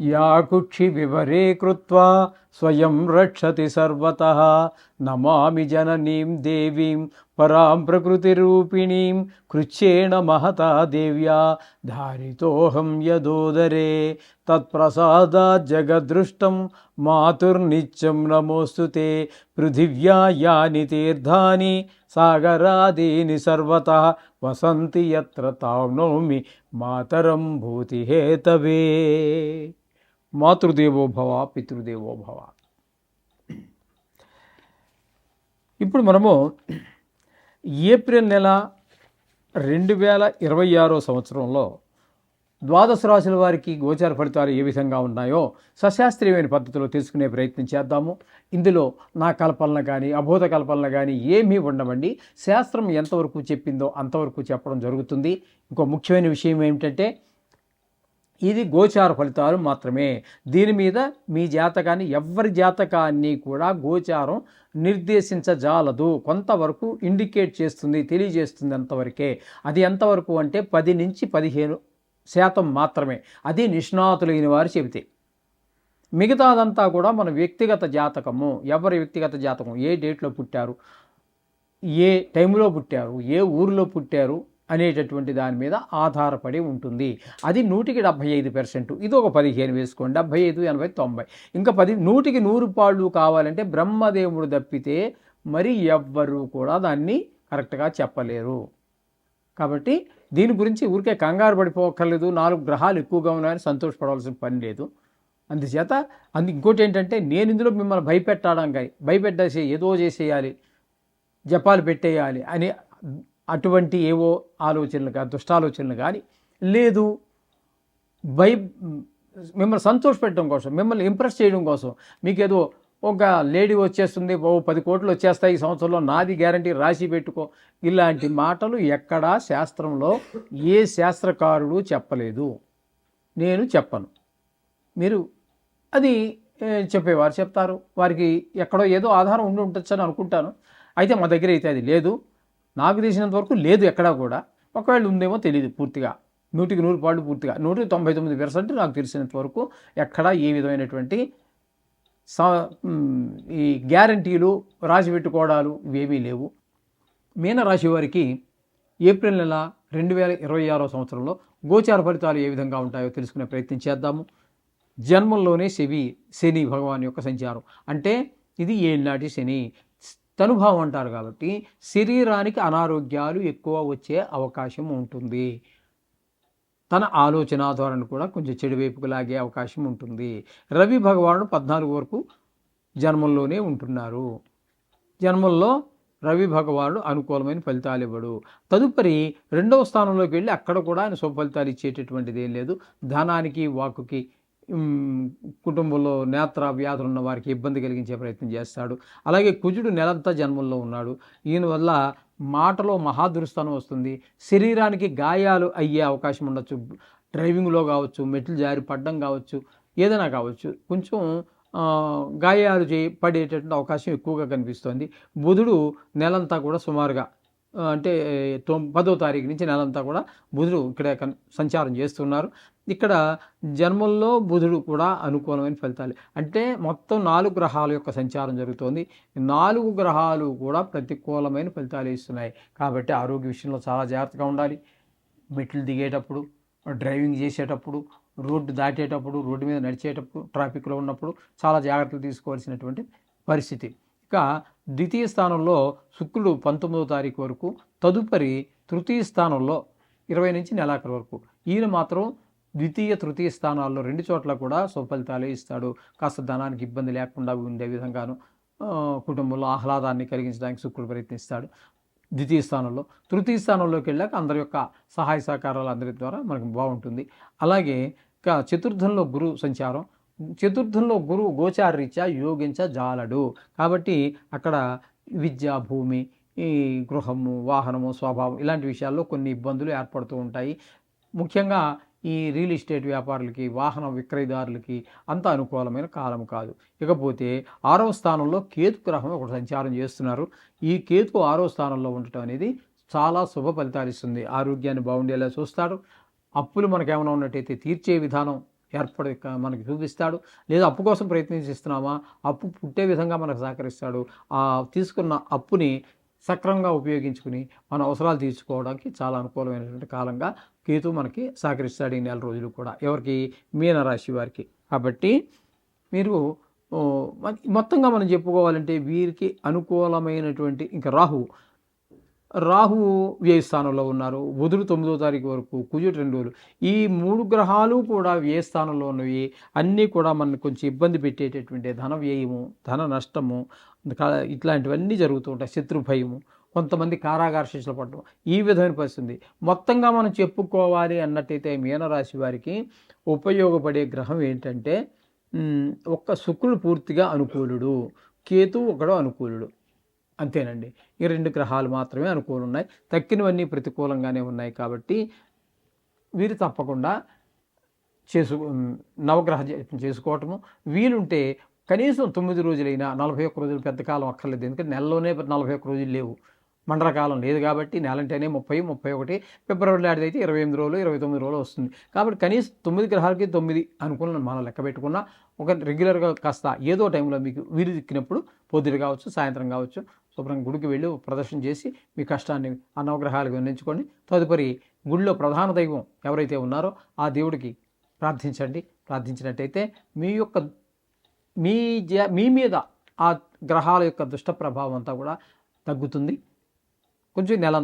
Yeah కుక్షి వివరే కృత్వా స్వయం రక్షతి సర్వతః నమామి జననీం దేవీం పరాం ప్రకృతిరూపిణీం కృచ్ఛేణ మహతా దేవ్యా ధారితోహం యదోదరే తత్ప్రసాదాత్ జగదృష్టం మాతుర్నిత్యం నమోస్తుతే పృథివ్యా యాని తీర్థాని సాగరాదీని సర్వతః వసంతి యత్ర తాం నౌమి మాతరం భూతిహేతవే. మాతృదేవో భవ పితృదేవో భవ. ఇప్పుడు మనము ఏప్రిల్ నెల 2026 సంవత్సరంలో ద్వాదశ రాశుల వారికి గోచార ఫలితాలు ఏ విధంగా ఉన్నాయో సశాస్త్రీయమైన పద్ధతిలో తెలుసుకునే ప్రయత్నం చేద్దాము. ఇందులో నా కల్పనలు కానీ అబోధ కల్పనలు కానీ ఏమీ ఉండవండి. శాస్త్రం ఎంతవరకు చెప్పిందో అంతవరకు చెప్పడం జరుగుతుంది. ఇంకో ముఖ్యమైన విషయం ఏమిటంటే ఇది గోచార ఫలితాలు మాత్రమే. దీని మీద మీ జాతకాన్ని ఎవరి జాతకాన్ని కూడా గోచారం నిర్దేశించజాలదు. కొంతవరకు ఇండికేట్ చేస్తుంది, తెలియజేస్తుంది, అంతవరకే. అది ఎంతవరకు అంటే 10 నుంచి 15% మాత్రమే. అది నిష్ణాతులైన వారు చెబితే. మిగతాదంతా కూడా మన వ్యక్తిగత జాతకము. ఎవరి వ్యక్తిగత జాతకం, ఏ డేట్లో పుట్టారు, ఏ టైంలో పుట్టారు, ఏ ఊరిలో పుట్టారు అనేటటువంటి దాని మీద ఆధారపడి ఉంటుంది. అది 100% ఇది ఒక 15 వేసుకోండి. 75, 80, 90 ఇంకా 100 పాళ్ళు కావాలంటే బ్రహ్మదేవుడు తప్పితే మరి ఎవ్వరూ కూడా దాన్ని కరెక్ట్గా చెప్పలేరు. కాబట్టి దీని గురించి ఊరికే కంగారు పడిపోక్కర్లేదు. 4 గ్రహాలు ఎక్కువగా ఉన్నాయని సంతోషపడవలసిన పని లేదు. అందుచేత ఇంకోటి ఏంటంటే నేను ఇందులో మిమ్మల్ని భయపెట్టేసి ఏదో చేసేయాలి, జపాలు పెట్టేయాలి అని అటువంటి ఏవో ఆలోచనలు కానీ దుష్టాలోచనలు కానీ లేదు. మిమ్మల్ని సంతోషపెట్టడం కోసం, మిమ్మల్ని ఇంప్రెస్ చేయడం కోసం మీకు ఏదో ఒక లేడీ వచ్చేస్తుంది, 10 కోట్లు వచ్చేస్తాయి ఈ సంవత్సరంలో, నాది గ్యారంటీ, రాసి పెట్టుకో, ఇలాంటి మాటలు ఎక్కడా శాస్త్రంలో ఏ శాస్త్రకారుడు చెప్పలేదు. నేను చెప్పను. మీరు అది చెప్పేవారు చెప్తారు. వారికి ఎక్కడో ఏదో ఆధారం ఉండి ఉండొచ్చు అని అనుకుంటాను. అయితే మా దగ్గర అయితే అది లేదు. నాకు తెలిసినంత వరకు లేదు ఎక్కడా కూడా. ఒకవేళ ఉందేమో తెలియదు పూర్తిగా. 100% పాళ్ళు పూర్తిగా 199% నాకు తెలిసినంత వరకు ఎక్కడా ఏ విధమైనటువంటి ఈ గ్యారంటీలు రాసి పెట్టుకోవడాలు ఇవేమీ లేవు. మీనరాశి వారికి ఏప్రిల్ నెల 2026 సంవత్సరంలో గోచార ఫలితాలు ఏ విధంగా ఉంటాయో తెలుసుకునే ప్రయత్నం చేద్దాము. జన్మంలోనే శని భగవాన్ యొక్క సంచారం. అంటే ఇది ఏళ్ళనాటి శని తనుభావం అంటారు. కాబట్టి శరీరానికి అనారోగ్యాలు ఎక్కువ వచ్చే అవకాశం ఉంటుంది. తన ఆలోచన ధోరణి కూడా కొంచెం చెడు వైపుకు లాగే అవకాశం ఉంటుంది. రవి భగవానుడు 14 వరకు జన్మంలోనే ఉంటున్నారు. జన్మంలో రవి భగవానుడు అనుకూలమైన ఫలితాలు ఇవ్వడు. తదుపరి 2వ స్థానంలోకి వెళ్ళి అక్కడ కూడా ఆయన శుభ ఫలితాలు ఇచ్చేటటువంటిది ఏం లేదు. ధనానికి, వాక్కుకి, కుటుంబంలో నేత్ర వ్యాధులు ఉన్న వారికి ఇబ్బంది కలిగించే ప్రయత్నం చేస్తాడు. అలాగే కుజుడు నెలంతా జన్మంలో ఉన్నాడు. ఈయన వల్ల మాటలో మహాదురుస్థానం వస్తుంది. శరీరానికి గాయాలు అయ్యే అవకాశం ఉండొచ్చు. డ్రైవింగ్లో కావచ్చు, మెట్లు జారి పడడం కావచ్చు, ఏదైనా కావచ్చు, కొంచెం గాయాలు పడేటటువంటి అవకాశం ఎక్కువగా కనిపిస్తుంది. బుధుడు నెలంతా కూడా సుమారుగా అంటే 10వ తారీఖు నుంచి నెలంతా కూడా బుధుడు ఇక్కడ సంచారం చేస్తున్నారు. ఇక్కడ జన్మంలో బుధుడు కూడా అనుకూలమైన ఫలితాలు. అంటే మొత్తం 4 గ్రహాల యొక్క సంచారం జరుగుతోంది. 4 గ్రహాలు కూడా ప్రతికూలమైన ఫలితాలు ఇస్తున్నాయి. కాబట్టి ఆరోగ్య విషయంలో చాలా జాగ్రత్తగా ఉండాలి. మెట్లు దిగేటప్పుడు, డ్రైవింగ్ చేసేటప్పుడు, రోడ్డు దాటేటప్పుడు, రోడ్డు మీద నడిచేటప్పుడు, ట్రాఫిక్లో ఉన్నప్పుడు చాలా జాగ్రత్తలు తీసుకోవాల్సినటువంటి పరిస్థితి. ఇక ద్వితీయ స్థానంలో శుక్రుడు 19వ తారీఖు వరకు, తదుపరి తృతీయ స్థానంలో 20 నుంచి నెలాఖరు వరకు. ఈయన మాత్రం ద్వితీయ, తృతీయ స్థానాల్లో 2 చోట్ల కూడా సుఫలితాలే ఇస్తాడు. కాస్త ధనానికి ఇబ్బంది లేకుండా ఉండే విధంగాను, కుటుంబంలో ఆహ్లాదాన్ని కలిగించడానికి శుక్రుడు ప్రయత్నిస్తాడు ద్వితీయ స్థానంలో. తృతీయ స్థానంలోకి వెళ్ళాక అందరి యొక్క సహాయ సహకారాలు అందరి ద్వారా మనకు బాగుంటుంది. అలాగే ఇక చతుర్థంలో గురు సంచారం. చతుర్థంలో గురువు గోచారరీత్యా యోగించజాలడు. కాబట్టి అక్కడ విద్య, భూమి, ఈ గృహము, వాహనము, స్వభావం ఇలాంటి విషయాల్లో కొన్ని ఇబ్బందులు ఏర్పడుతూ ఉంటాయి. ముఖ్యంగా ఈ రియల్ ఎస్టేట్ వ్యాపారులకి, వాహన విక్రయదారులకి అంత అనుకూలమైన కాలం కాదు. ఇకపోతే 6వ స్థానంలో కేతు గ్రహం ఒకటి సంచారం చేస్తున్నారు. ఈ కేతు 6వ స్థానంలో ఉండటం అనేది చాలా శుభ ఫలితాలు ఇస్తుంది. ఆరోగ్యాన్ని బాగుండేలా చూస్తాడు. అప్పులు మనకేమైనా ఉన్నట్టయితే తీర్చే విధానం మనకి చూపిస్తాడు. లేదా అప్పు కోసం ప్రయత్నిస్తున్నామా, అప్పు పుట్టే విధంగా మనకు సహకరిస్తాడు. ఆ తీసుకున్న అప్పుని సక్రమంగా ఉపయోగించుకుని మన అవసరాలు తీర్చుకోవడానికి చాలా అనుకూలమైనటువంటి కాలంగా కేతువు మనకి సహకరిస్తాడు ఈ నెల రోజులు కూడా. ఎవరికి? మీనరాశి వారికి. కాబట్టి మీరు మొత్తంగా మనం చెప్పుకోవాలంటే వీరికి అనుకూలమైనటువంటి ఇంకా రాహువు వ్యయ స్థానంలో ఉన్నారు. బుధుడు 9వ తారీఖు వరకు, కుజుడు 2 రోజులు. ఈ 3 గ్రహాలు కూడా వ్యయ స్థానంలో ఉన్నవి. అన్నీ కూడా మనల్ని కొంచెం ఇబ్బంది పెట్టేటటువంటి ధన వ్యయము, ధన నష్టము, ఇట్లాంటివన్నీ జరుగుతూ ఉంటాయి. శత్రు భయము, కొంతమంది కారాగార శిక్షలు పడడం, ఈ విధమైన పరిస్థితి ఉంది. మొత్తంగా మనం చెప్పుకోవాలి అన్నట్టయితే మీనరాశి వారికి ఉపయోగపడే గ్రహం ఏంటంటే ఒక్క శుక్రుడు పూర్తిగా అనుకూలుడు, కేతువు ఒకడు అనుకూలుడు, అంతేనండి. ఈ 2 గ్రహాలు మాత్రమే అనుకూలం ఉన్నాయి. తక్కినవన్నీ ప్రతికూలంగానే ఉన్నాయి. కాబట్టి వీరు తప్పకుండా నవగ్రహ జపం చేసుకోవటము, వీలుంటే కనీసం 9 రోజులైనా, 41 రోజులు పెద్ద కాలం అక్కర్లేదు. ఎందుకంటే నెలలోనే 41 రోజులు లేవు, మండలకాలం లేదు. కాబట్టి నెలంటేనే 30, 31, ఫిబ్రవరి లాంటిదైతే 28 రోజులు, 29 రోజులు వస్తుంది. కాబట్టి కనీసం 9 గ్రహాలకి 9 అనుకూలం మనం లెక్క పెట్టుకున్నా ఒక రెగ్యులర్గా కాస్త ఏదో టైంలో మీకు వీలు చిక్కినప్పుడు పొద్దున కావచ్చు, సాయంత్రం కావచ్చు, శుభ్రంగా గుడికి వెళ్ళి ప్రదర్శన చేసి మీ కష్టాన్ని ఆ నవగ్రహాలకు విన్నవించుకోండి. తదుపరి గుడిలో ప్రధాన దైవం ఎవరైతే ఉన్నారో ఆ దేవుడికి ప్రార్థించండి. ప్రార్థించినట్టయితే మీ మీద ఆ గ్రహాల యొక్క దుష్ట ప్రభావం అంతా కూడా తగ్గుతుంది. కొంచెం నెల